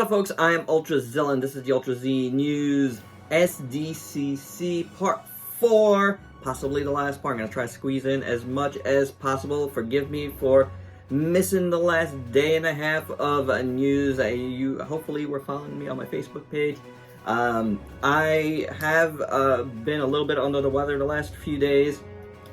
up, folks? I am Ultrazilla, and this is the Ultra Z News SDCC Part 4. Possibly the last part. I'm going to try to squeeze in as much as possible. Forgive me for missing the last day and a half of news. You hopefully were following me on my Facebook page. I have been a little bit under the weather the last few days,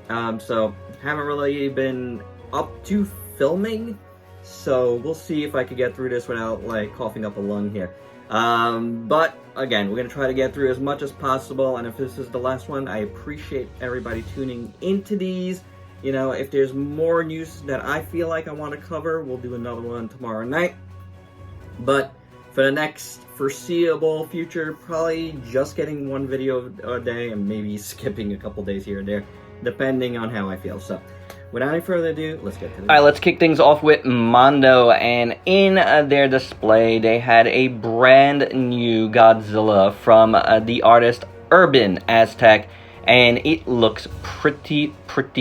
so haven't really been up to filming. So we'll see if I could get through this without like coughing up a lung here. But again, we're gonna try to get through as much as possible. And if this is the last one, I appreciate everybody tuning into these. You know, if there's more news that I feel like I want to cover, we'll do another one tomorrow night. But for the next foreseeable future, probably just getting one video a day and maybe skipping a couple days here or there, depending on how I feel. So without any further ado, let's get to it. Alright, let's kick things off with Mondo, and in their display, they had a brand new Godzilla from the artist Urban Aztec, and it looks pretty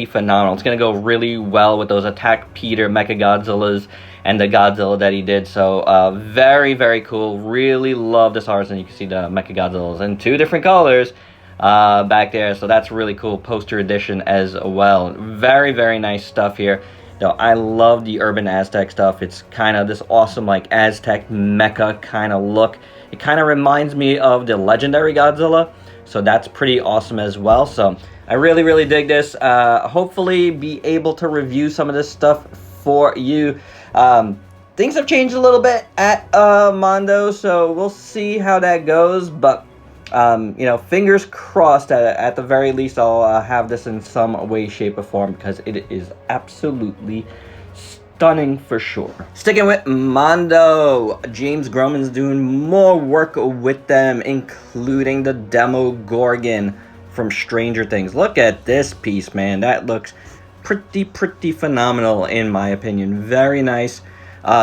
phenomenal. It's going to go really well with those Attack Peter Mechagodzillas and the Godzilla that he did, so very cool. Really love this artist, and you can see the Mechagodzillas in two different colors back there, so that's really cool. Poster edition as well. Very nice stuff here. Though I love the Urban Aztec stuff. It's kind of this awesome like Aztec mecha kind of look. It kind of reminds me of the legendary Godzilla, so that's pretty awesome as well. So I really dig this. Hopefully be able to review some of this stuff for you. Things have changed a little bit at Mondo, so we'll see how that goes, but you know, fingers crossed that at the very least I'll have this in some way, shape, or form, because it is absolutely stunning for sure. Sticking with Mondo, James Groman's doing more work with them, including the Demogorgon from Stranger Things. Look at this piece, man. That looks pretty phenomenal in my opinion. Very nice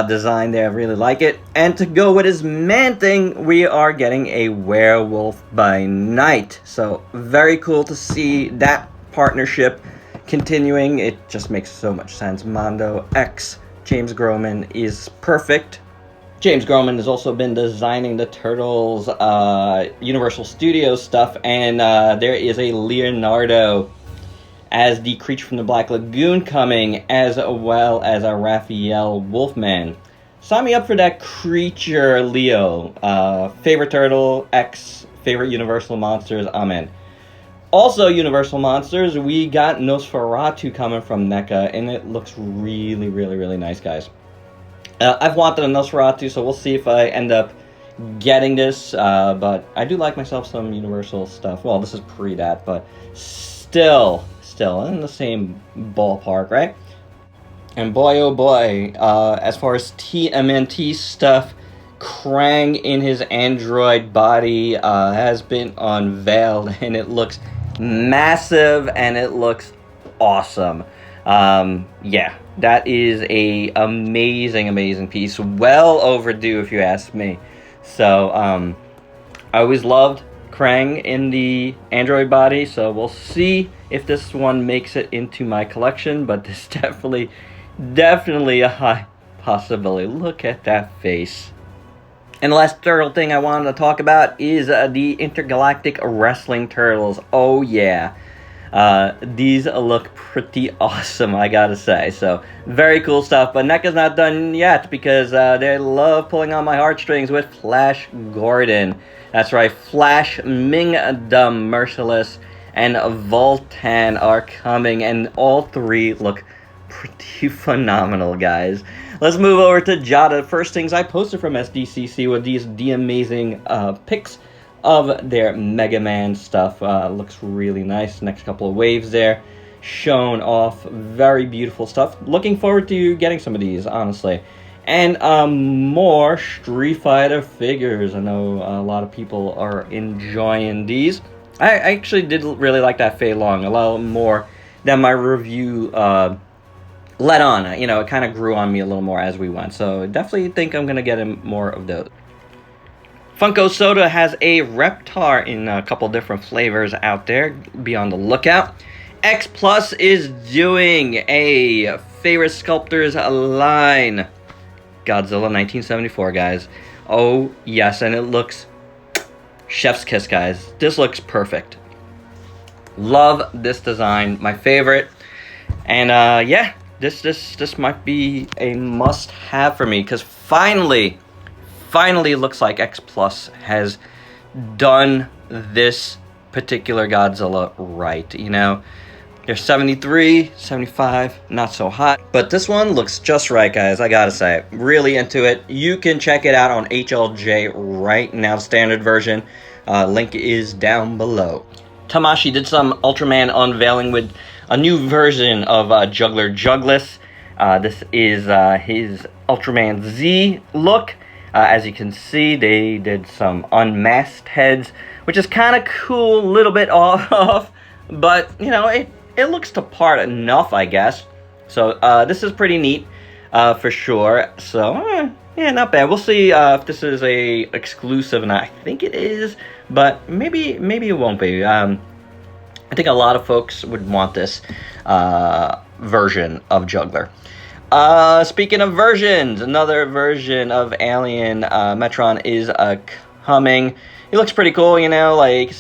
design there. I really like it. And to go with his man thing, we are getting a Werewolf by Night. So very cool to see that partnership continuing. It just makes so much sense. Mondo X James Groman is perfect. James Groman has also been designing the Turtles Universal Studios stuff, and there is a Leonardo as the Creature from the Black Lagoon coming, as well as a Raphael Wolfman. Sign me up for that Creature, Leo. Favorite Turtle, X, favorite Universal Monsters, I'm in. Also Universal Monsters, we got Nosferatu coming from NECA, and it looks really nice, guys. I've wanted a Nosferatu, so we'll see if I end up getting this, but I do like myself some Universal stuff. Well, this is pre that, but still in the same ballpark, right? And boy, oh boy, as far as TMNT stuff, Krang in his android body has been unveiled, and it looks massive, and it looks awesome. Yeah, that is a amazing piece. Well overdue, if you ask me. So, I always loved Krang in the android body, so we'll see if this one makes it into my collection, but this definitely a high possibility. Look at that face. And the last turtle thing I wanted to talk about is the Intergalactic Wrestling Turtles. Oh yeah, these look pretty awesome, I gotta say. So very cool stuff, but NECA's not done yet, because they love pulling on my heartstrings with Flash Gordon. That's right, Flash, Ming the Merciless, and Voltan are coming, and all three look pretty phenomenal, guys. Let's move over to JADA. First things I posted from SDCC were the amazing pics of their Mega Man stuff. Looks really nice. Next couple of waves there shown off. Very beautiful stuff. Looking forward to getting some of these, honestly. And more Street Fighter figures. I know a lot of people are enjoying these. I actually did really like that Fei Long a lot more than my review let on. You know, it kind of grew on me a little more as we went. So definitely think I'm going to get more of those. Funko Soda has a Reptar in a couple different flavors out there. Be on the lookout. X Plus is doing a favorite sculptors line. Godzilla 1974, guys. Oh, yes, and it looks chef's kiss, guys. This looks perfect. Love this design, my favorite. And yeah, this might be a must-have for me, because finally looks like X Plus has done this particular Godzilla right. You know, they're 73, 75, not so hot, but this one looks just right, guys. I gotta say, really into it. You can check it out on HLJ right now, standard version. Link is down below. Tamashii did some Ultraman unveiling with a new version of Juggler Jugless. This is his Ultraman Z look. As you can see, they did some unmasked heads, which is kind of cool, a little bit off, but, you know, it looks the part enough, I guess. So, this is pretty neat, for sure. So, yeah, not bad. We'll see if this is a exclusive, and I think it is, but maybe it won't be. I think a lot of folks would want this version of Juggler. Speaking of versions, another version of Alien Metron is coming. It looks pretty cool, you know, like,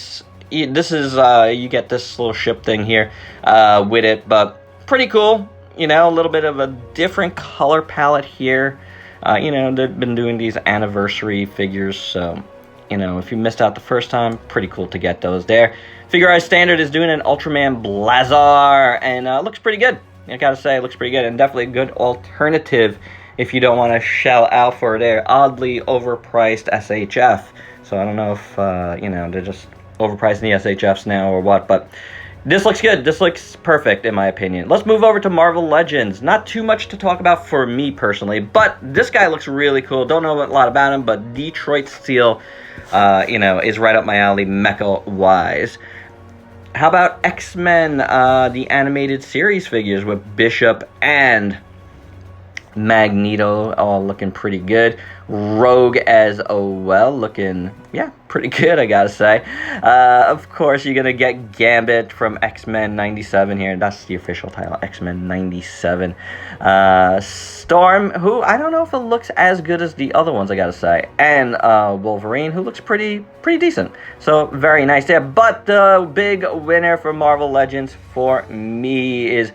this is, you get this little ship thing here with it, but pretty cool, you know, a little bit of a different color palette here. You know, they've been doing these anniversary figures, so, you know, if you missed out the first time, pretty cool to get those there. Figure Eye Standard is doing an Ultraman Blazar, and looks pretty good. I gotta say, it looks pretty good, and definitely a good alternative if you don't want to shell out for their oddly overpriced SHF. So I don't know if, you know, they're just overpricing the SHFs now or what, but this looks good. This looks perfect, in my opinion. Let's move over to Marvel Legends. Not too much to talk about for me personally, but this guy looks really cool. Don't know a lot about him, but Detroit Steel, you know, is right up my alley, mecha-wise. How about X-Men, the animated series figures with Bishop and Magneto, all looking pretty good. Rogue as well, looking, yeah, pretty good, I gotta say. Of course, you're gonna get Gambit from X-Men 97 here. That's the official title, X-Men 97. Storm, who I don't know if it looks as good as the other ones, I gotta say. And Wolverine, who looks pretty decent. So, very nice there. But the big winner for Marvel Legends for me is,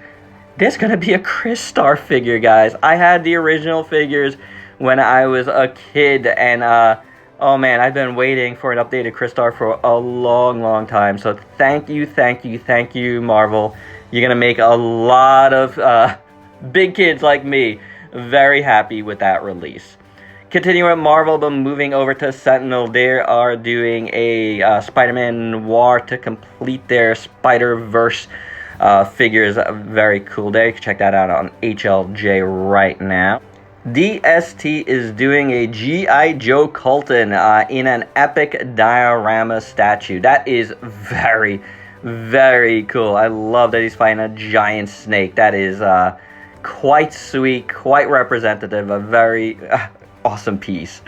there's gonna be a Chris Star figure, guys. I had the original figures when I was a kid, and oh man, I've been waiting for an updated Chris Star for a long time. So thank you, Marvel. You're gonna make a lot of big kids like me very happy with that release. Continuing with Marvel, but moving over to Sentinel, they are doing a Spider-Man Noir to complete their Spider-Verse figures. Very cool day. Check that out on HLJ right now. DST is doing a G.I. Joe Colton in an epic diorama statue. That is very cool. I love that he's fighting a giant snake. That is quite sweet, quite representative, a very awesome piece.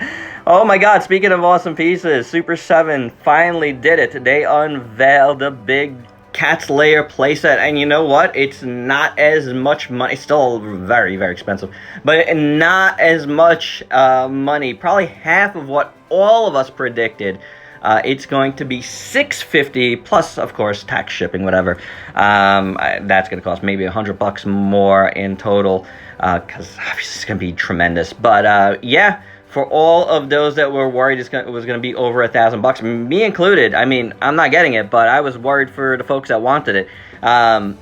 Oh my god, speaking of awesome pieces, Super7 finally did it. They unveiled the big Cat's Lair playset, and you know what? It's not as much money. It's still very expensive, but not as much money. Probably half of what all of us predicted. It's going to be $650 plus, of course, tax, shipping, whatever. That's going to cost maybe $100 more in total, because obviously it's going to be tremendous. But yeah. For all of those that were worried it was going to be over $1,000, me included. I mean, I'm not getting it, but I was worried for the folks that wanted it.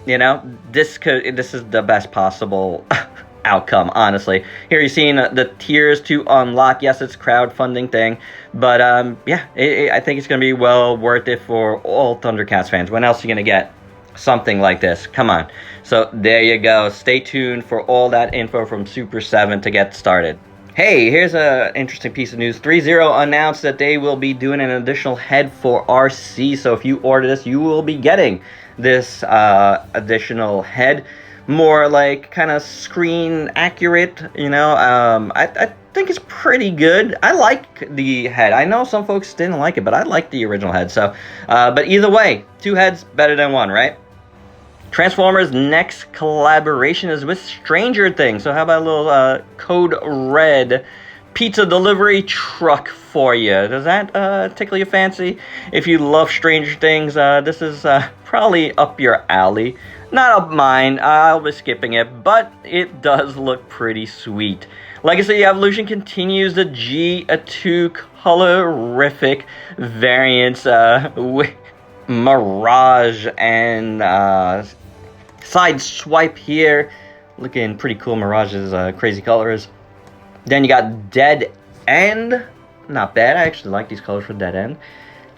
You know, this is the best possible outcome, honestly. Here you're seeing the tiers to unlock. Yes, it's a crowdfunding thing, but yeah, I think it's going to be well worth it for all Thundercats fans. When else are you going to get something like this? Come on. So there you go. Stay tuned for all that info from Super7 to get started. Hey, here's an interesting piece of news. 3-0 announced that they will be doing an additional head for RC. So if you order this, you will be getting this additional head. More like kind of screen accurate, you know. I think it's pretty good. I like the head. I know some folks didn't like it, but I like the original head. So, but either way, 2 heads better than 1, right? Transformers' next collaboration is with Stranger Things. So how about a little Code Red pizza delivery truck for you. Does that tickle your fancy? If you love Stranger Things, this is probably up your alley. Not up mine, I'll be skipping it, but it does look pretty sweet. Legacy Evolution continues the G2 colorific variants with Mirage and side swipe here. Looking pretty cool. Mirage's crazy colors. Then you got Dead End. Not bad. I actually like these colors for Dead End.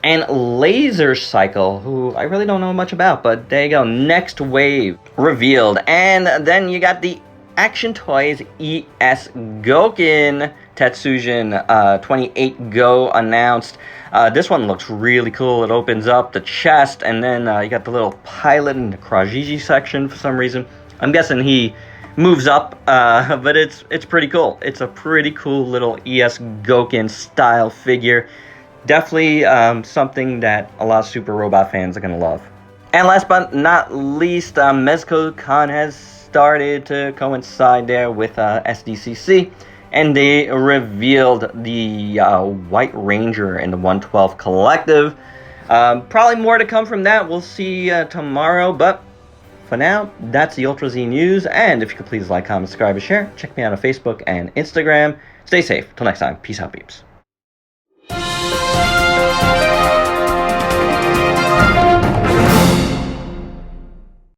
And Laser Cycle, who I really don't know much about, but there you go. Next Wave revealed. And then you got the Action Toys ES Goken Tetsujin 28 Go announced. This one looks really cool. It opens up the chest, and then you got the little pilot in the Krajiji section for some reason. I'm guessing he moves up, but it's pretty cool. It's a pretty cool little ES Goken style figure. Definitely something that a lot of Super Robot fans are going to love. And last but not least, MEZCO Con has started to coincide there with SDCC, and they revealed the White Ranger in the 112 Collective. Probably more to come from that. We'll see tomorrow, but for now, that's the Ultra Z News, and if you could please like, comment, subscribe, and share. Check me out on Facebook and Instagram. Stay safe. Till next time. Peace out, peeps.